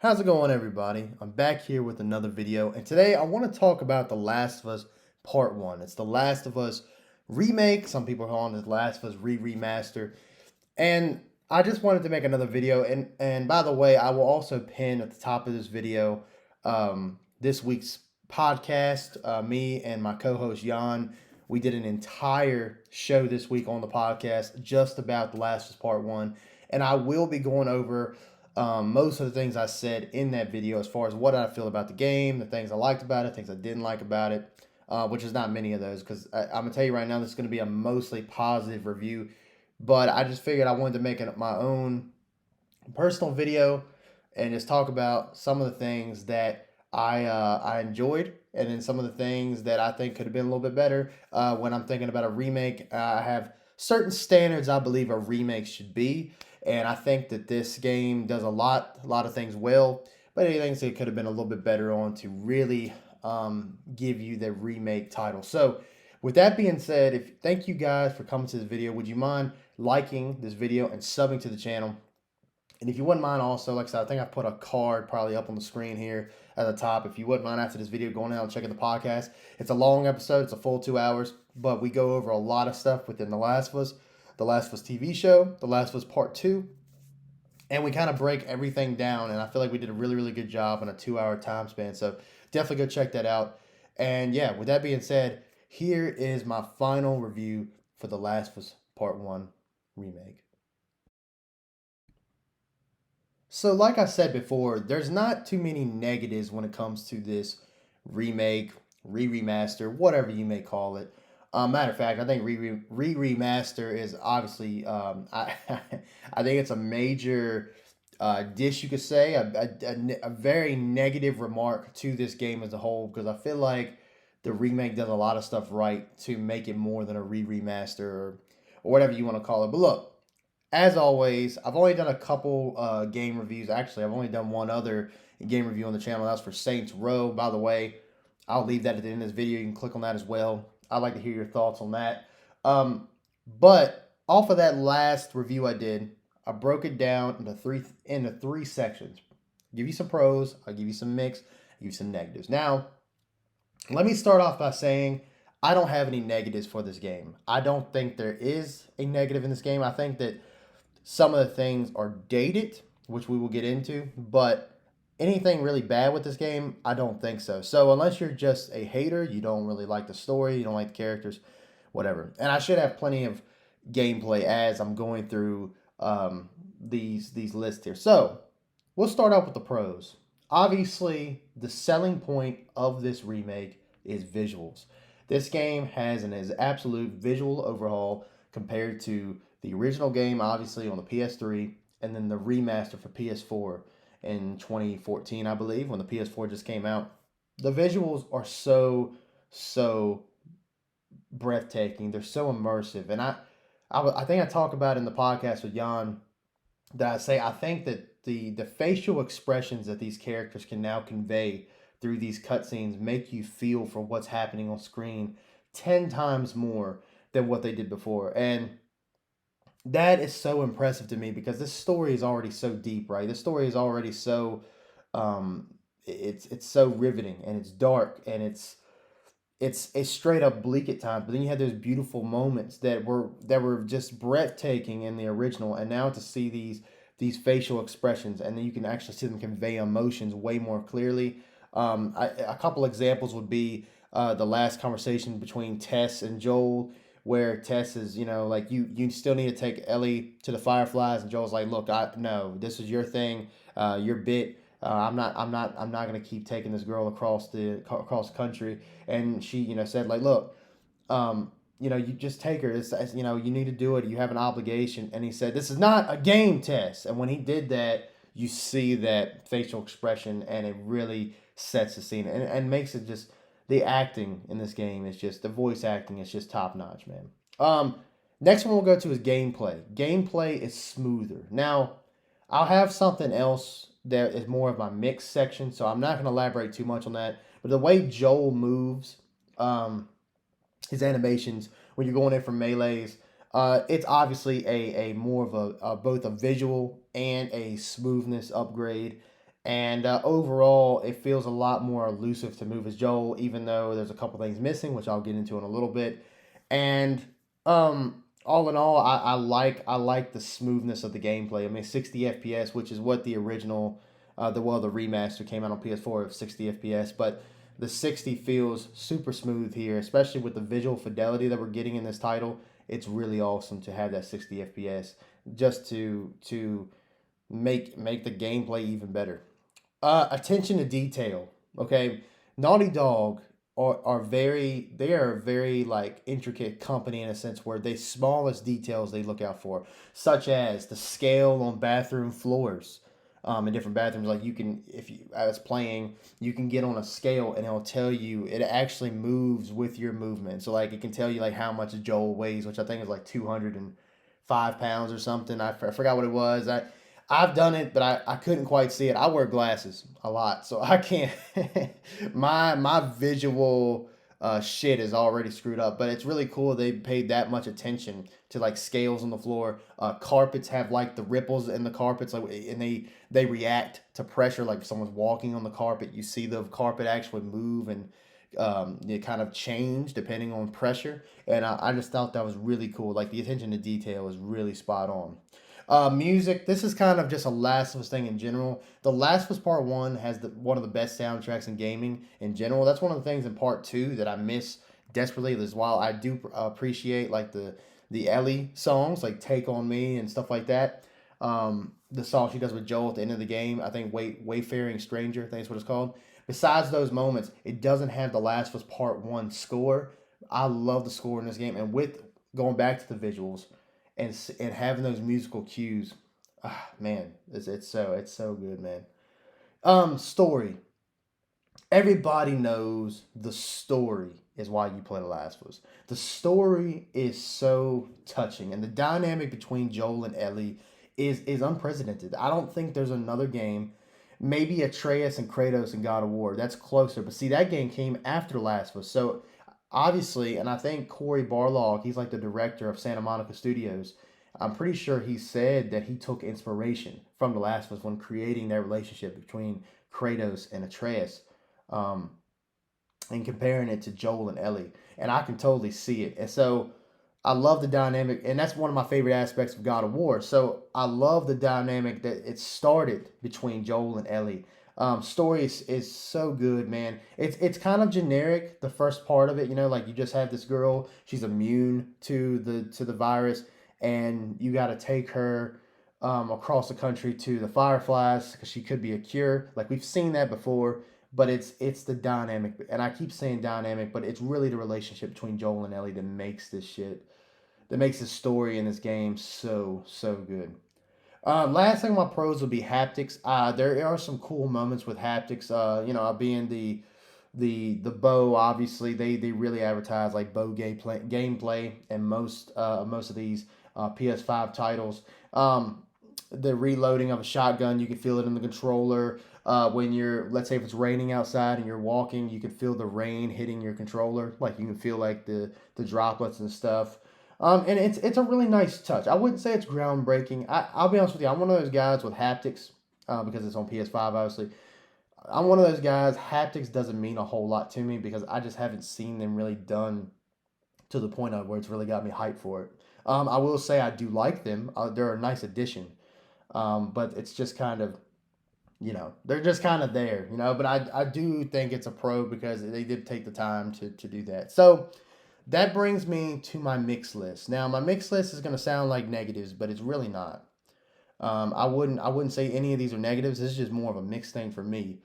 How's it going, everybody? I'm back here with another video, and today I want to talk about The Last of Us Part 1. It's The Last of Us Remake. Some people call it The Last of Us Remaster. And I just wanted to make another video, and by the way, I will also pin at the top of this video this week's podcast. Me and my co-host Jan, we did an entire show this week on the podcast just about The Last of Us Part 1, and I will be going over most of the things I said in that video as far as what I feel about the game, the things I liked about it, things I didn't like about it, which is not many of those because I'm going to tell you right now this is going to be a mostly positive review. But I just figured I wanted to make it my own personal video and just talk about some of the things that I enjoyed, and then some of the things that I think could have been a little bit better. When I'm thinking about a remake, I have certain standards I believe a remake should be, and I think that this game does a lot of things well, but any things it could have been a little bit better on to really give you the remake title. So, with that being said, thank you guys for coming to this video. Would you mind liking this video and subbing to the channel? And if you wouldn't mind also, like I said, I think I put a card probably up on the screen here at the top. If you wouldn't mind after this video going out and checking the podcast. It's a long episode. It's a full 2 hours. But we go over a lot of stuff within The Last of Us, The Last of Us TV show, The Last of Us Part 2. And we kind of break everything down. And I feel like we did a really good job in a 2 hour time span. So definitely go check that out. And yeah, with that being said, here is my final review for The Last of Us Part 1 Remake. So, like I said before, there's not too many negatives when it comes to this remake, remaster, whatever you may call it. Matter of fact, I think remaster is obviously, I think it's a major dish, you could say, a very negative remark to this game as a whole, because I feel like the remake does a lot of stuff right to make it more than a remaster or whatever you want to call it. But look, as always, I've only done a couple game reviews. Actually, I've only done one other game review on the channel. That's for Saints Row. By the way, I'll leave that at the end of this video. You can click on that as well. I'd like to hear your thoughts on that. But off of that last review I did, I broke it down into three sections. I'll give you some pros. I'll give you some mix. I'll give you some negatives. Now, let me start off by saying I don't have any negatives for this game. I don't think there is a negative in this game. I think that some of the things are dated, which we will get into, but anything really bad with this game, I don't think so. So unless you're just a hater, you don't really like the story, you don't like the characters, whatever. And I should have plenty of gameplay as I'm going through these lists here. So we'll start out with the pros. Obviously, the selling point of this remake is visuals. This game has an absolute visual overhaul compared to the original game, obviously, on the PS3, and then the remaster for PS4 in 2014, I believe, when the PS4 just came out. The visuals are so breathtaking. They're so immersive. And I think I talked about in the podcast with Jan that I think that the facial expressions that these characters can now convey through these cutscenes make you feel for what's happening on screen 10 times more than what they did before. And that is so impressive to me because this story is already so deep, right? This story is already so it's so riveting, and it's dark, and it's straight up bleak at times. But then you had those beautiful moments that were just breathtaking in the original, and now to see these facial expressions, and then you can actually see them convey emotions way more clearly. A couple examples would be the last conversation between Tess and Joel, where Tess is, like, you still need to take Ellie to the Fireflies, and Joel's like, look, no, this is your thing, your bit. I'm not gonna keep taking this girl across the country. And she, said, like, look, you just take her. You need to do it. You have an obligation. And he said, this is not a game, Tess. And when he did that, you see that facial expression, and it really sets the scene and makes it just, the acting in this game is just, the voice acting is just top notch, man. Next one we'll go to is gameplay. Gameplay is smoother. Now, I'll have something else that is more of my mix section, so I'm not going to elaborate too much on that. But the way Joel moves, his animations when you're going in for melees, it's obviously a more of a both a visual and a smoothness upgrade. And overall, it feels a lot more elusive to move as Joel, even though there's a couple things missing, which I'll get into in a little bit. And all in all, I like the smoothness of the gameplay. I mean, 60 FPS, which is what the original, the remaster came out on PS4 of 60 FPS, but the 60 feels super smooth here, especially with the visual fidelity that we're getting in this title. It's really awesome to have that 60 FPS just to make the gameplay even better. Attention to detail. Okay, Naughty Dog are very like intricate company in a sense where the smallest details they look out for, such as the scale on bathroom floors. In different bathrooms, like you can, if you I was playing, you can get on a scale and it'll tell you it actually moves with your movement. So like it can tell you like how much Joel weighs, which I think is like 205 pounds or something. I forgot what it was. I've done it, but I couldn't quite see it. I wear glasses a lot, so I can't. my visual shit is already screwed up. But it's really cool they paid that much attention to like scales on the floor. Carpets have like the ripples in the carpets, like, and they react to pressure. Like if someone's walking on the carpet, you see the carpet actually move and it kind of change depending on pressure. And I just thought that was really cool. Like the attention to detail is really spot on. Music. This is kind of just a Last of Us thing in general. The Last of Us Part One has one of the best soundtracks in gaming in general. That's one of the things in Part Two that I miss desperately. As while I do appreciate like the Ellie songs, like "Take on Me" and stuff like that. The song she does with Joel at the end of the game, I think Wayfaring Stranger, I think that's what it's called. Besides those moments, it doesn't have the Last of Us Part One score. I love the score in this game, and with going back to the visuals and having those musical cues, man, it's so good, man. Story. Everybody knows the story is why you play The Last of Us. The story is so touching, and the dynamic between Joel and Ellie is unprecedented. I don't think there's another game. Maybe Atreus and Kratos in God of War. That's closer, but see that game came after Last of Us, so obviously, and I think Corey Barlog, he's like the director of Santa Monica Studios. I'm pretty sure he said that he took inspiration from The Last of Us when creating that relationship between Kratos and Atreus, um, and comparing it to Joel and Ellie. And I can totally see it. And so I love the dynamic, and that's one of my favorite aspects of God of War. So I love the dynamic that it started between Joel and Ellie. Story is so good, man. It's kind of generic. The first part of it, like you just have this girl. She's immune to the virus, and you got to take her across the country to the Fireflies because she could be a cure. Like we've seen that before, but it's the dynamic, and I keep saying dynamic, but it's really the relationship between Joel and Ellie that makes this story in this game so good. Last thing on my pros would be haptics. There are some cool moments with haptics. Being the bow. Obviously, they really advertise like bow gameplay and most of these PS5 titles. The reloading of a shotgun, you can feel it in the controller. When you're, let's say, if it's raining outside and you're walking, you can feel the rain hitting your controller. Like you can feel like the droplets and stuff. And it's a really nice touch. I wouldn't say it's groundbreaking. I'll be honest with you. I'm one of those guys with haptics because it's on PS5, obviously. I'm one of those guys. Haptics doesn't mean a whole lot to me because I just haven't seen them really done to the point of where it's really got me hyped for it. I will say I do like them. They're a nice addition. But it's just kind of, they're just kind of there, But I do think it's a pro because they did take the time to do that. So that brings me to my mix list. Now, my mix list is going to sound like negatives, but it's really not. I wouldn't say any of these are negatives. This is just more of a mixed thing for me.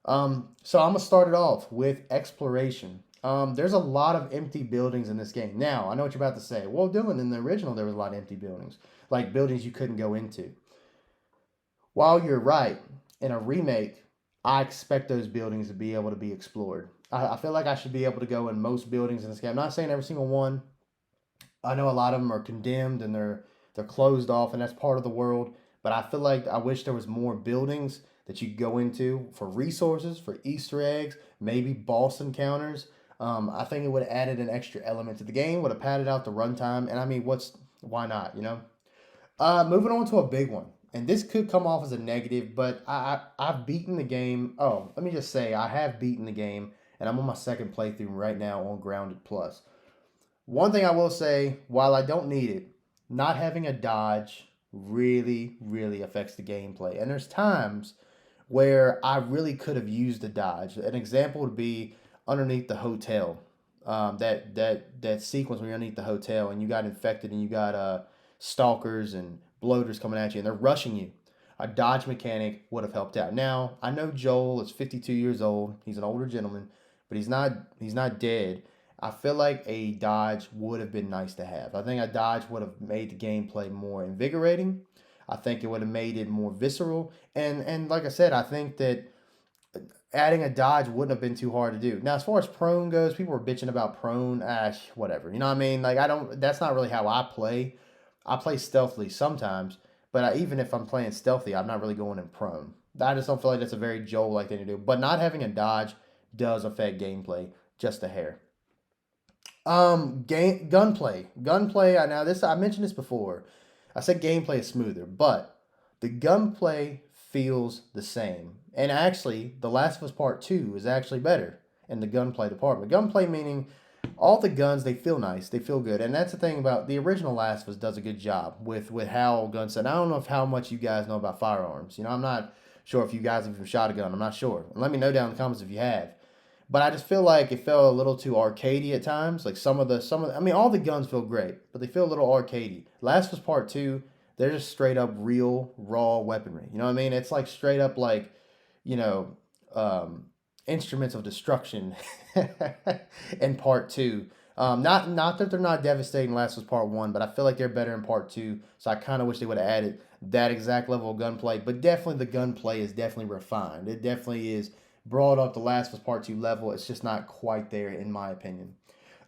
So I'm gonna start it off with exploration. There's a lot of empty buildings in this game. Now, I know what you're about to say. Well, Dylan, in the original, there was a lot of empty buildings, like buildings you couldn't go into. While you're right, in a remake, I expect those buildings to be able to be explored. I feel like I should be able to go in most buildings in this game. I'm not saying every single one. I know a lot of them are condemned and they're closed off, and that's part of the world. But I feel like I wish there was more buildings that you could go into for resources, for Easter eggs, maybe boss encounters. I think it would have added an extra element to the game, would have padded out the runtime, and I mean, why not? Moving on to a big one. and this could come off as a negative, but I've beaten the game. Oh, let me just say I have beaten the game, and I'm on my second playthrough right now on Grounded Plus. One thing I will say, while I don't need it, not having a dodge really, really affects the gameplay. And there's times where I really could have used a dodge. An example would be underneath the hotel. That sequence when you're underneath the hotel and you got infected and you got stalkers and bloaters coming at you and they're rushing you. A dodge mechanic would have helped out. Now I know Joel is 52 years old. He's an older gentleman, but he's not dead. I feel like a dodge would have been nice to have. I think a dodge would have made the gameplay more invigorating. I think it would have made it more visceral. And like I said, I think that adding a dodge wouldn't have been too hard to do. Now, as far as prone goes, people were bitching about prone. Whatever. You know what I mean? Like I don't. That's not really how I play. I play stealthily sometimes, but even if I'm playing stealthy, I'm not really going in prone. I just don't feel like that's a very Joel like thing to do. But not having a dodge does affect gameplay just a hair. Gunplay. I mentioned this before. I said gameplay is smoother, but the gunplay feels the same. And actually, The Last of Us Part Two is actually better in the gunplay department. Gunplay meaning all the guns they feel nice, they feel good, and that's the thing about the original Last of Us does a good job with how guns. And I don't know if how much you guys know about firearms. I'm not sure if you guys have even shot a gun. I'm not sure. And let me know down in the comments if you have. But I just feel like it felt a little too arcadey at times. Like I mean, all the guns feel great, but they feel a little arcadey. Last was Part Two. They're just straight up real raw weaponry. You know what I mean? It's like straight up like, you know, instruments of destruction in Part Two. Not that they're not devastating. Last was Part One, but I feel like they're better in Part Two. So I kind of wish they would have added that exact level of gunplay. But definitely the gunplay is definitely refined. It definitely is brought up the Last was Part Two level. It's just not quite there in my opinion.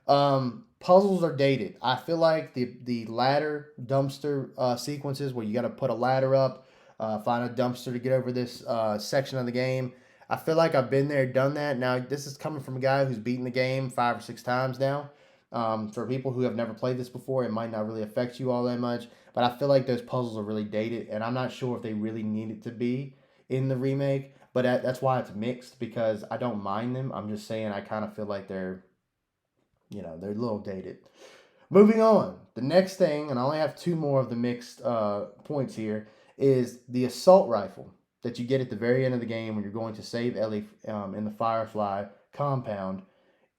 Puzzles are dated. I feel like the ladder dumpster sequences where you got to put a ladder up, find a dumpster to get over this section of the game. I feel like I've been there, done that. Now this is coming from a guy who's beaten the game 5 or 6 times now. For people who have never played this before, it might not really affect you all that much. But I feel like those puzzles are really dated, and I'm not sure if they really need it to be in the remake. But that's why it's mixed because I don't mind them. I'm just saying I kind of feel like they're a little dated. Moving on, the next thing, and I only have two more of the mixed points here, is the assault rifle that you get at the very end of the game when you're going to save Ellie in the Firefly compound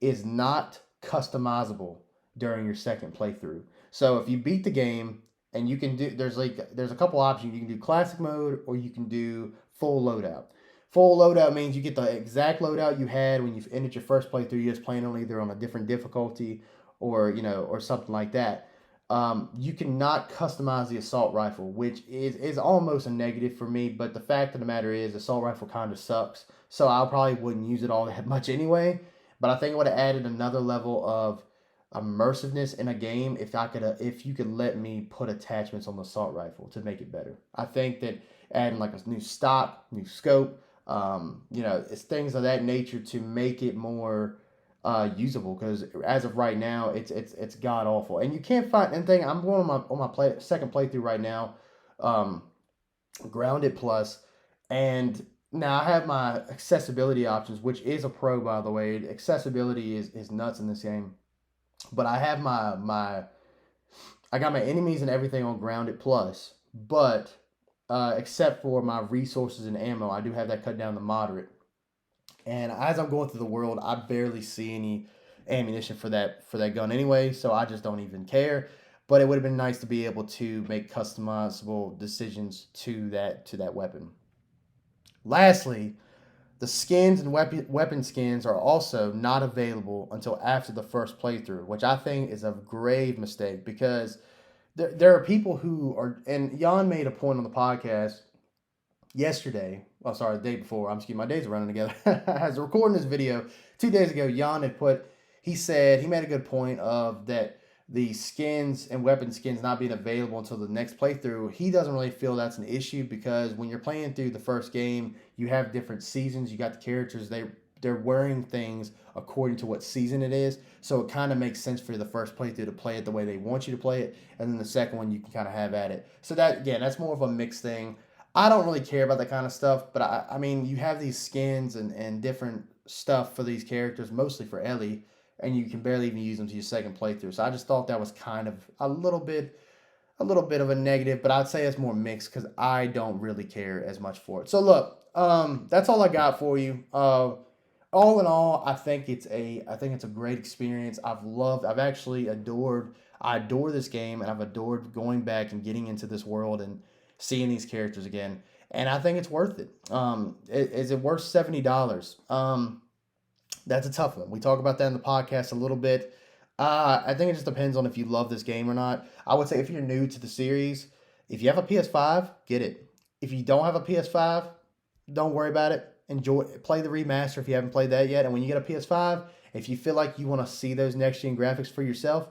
is not customizable during your second playthrough. So if you beat the game and you can do, there's a couple options. You can do classic mode or you can do full loadout. Full loadout means you get the exact loadout you had when you ended your first playthrough. You're just playing on either on a different difficulty or something like that. You cannot customize the assault rifle, which is almost a negative for me. But the fact of the matter is, assault rifle kind of sucks. So I probably wouldn't use it all that much anyway. But I think it would have added another level of immersiveness in a game if you could let me put attachments on the assault rifle to make it better. I think that adding like a new stock, new scope, it's things of that nature to make it more usable. Because as of right now, it's god awful, and you can't find anything. I'm going on my second playthrough right now, um, Grounded Plus, and now I have my accessibility options, which is a pro by the way. Accessibility is nuts in this game, but I have I got my enemies and everything on Grounded Plus, but except for my resources and ammo, I do have that cut down to moderate. And as I'm going through the world, I barely see any ammunition for that gun anyway, so I just don't even care. But it would have been nice to be able to make customizable decisions to that weapon. Lastly, the skins and weapon skins are also not available until after the first playthrough, which I think is a grave mistake because there are people who are, and Jan made a point on the podcast yesterday. Oh, sorry, the day before. I'm just kidding. My days are running together. As recording this video 2 days ago, Jan had he said he made a good point of that the skins and weapon skins not being available until the next playthrough. He doesn't really feel that's an issue because when you're playing through the first game, you have different seasons. You got the characters they're wearing things according to what season it is. So it kind of makes sense for the first playthrough to play it the way they want you to play it, and then the second one you can kind of have at it. So that again, that's more of a mixed thing. I don't really care about that kind of stuff, but I mean, you have these skins and different stuff for these characters, mostly for Ellie, and you can barely even use them to your second playthrough. So I just thought that was kind of a little bit of a negative, but I'd say it's more mixed because I don't really care as much for it. So look, that's all I got for you. All in all, I think it's a great experience. I've actually I adore this game, and I've adored going back and getting into this world and seeing these characters again. And I think it's worth it. Is it worth $70? That's a tough one. We talk about that in the podcast a little bit. I think it just depends on if you love this game or not. I would say if you're new to the series, if you have a PS5, get it. If you don't have a PS5, don't worry about it. Play the remaster if you haven't played that yet. And when you get a PS5, if you feel like you want to see those next gen graphics for yourself,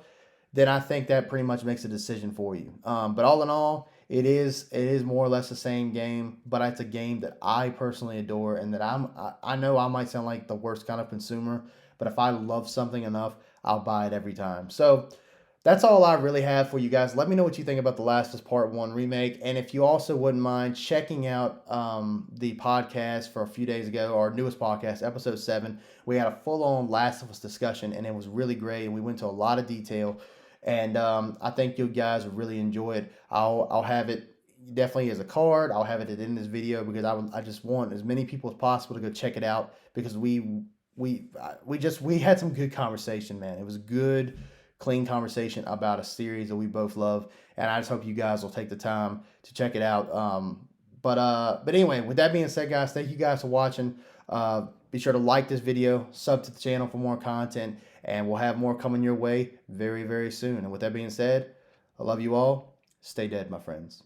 then I think that pretty much makes a decision for you. But all in all, it is more or less the same game, but it's a game that I personally adore, and that I know I might sound like the worst kind of consumer, but if I love something enough, I'll buy it every time. So that's all I really have for you guys. Let me know what you think about The Last of Us Part 1 remake. And if you also wouldn't mind checking out the podcast for a few days ago, our newest podcast, episode 7, we had a full-on Last of Us discussion, and it was really great. And we went into a lot of detail. And I think you guys will really enjoy it. I'll have it definitely as a card. I'll have it at the end of this video because I just want as many people as possible to go check it out because we had some good conversation, man. It was good, clean conversation about a series that we both love, and I just hope you guys will take the time to check it out. But anyway, with that being said, guys, thank you guys for watching. Be sure to like this video, sub to the channel for more content, and we'll have more coming your way very, very soon. And with that being said, I love you all. Stay dead, my friends.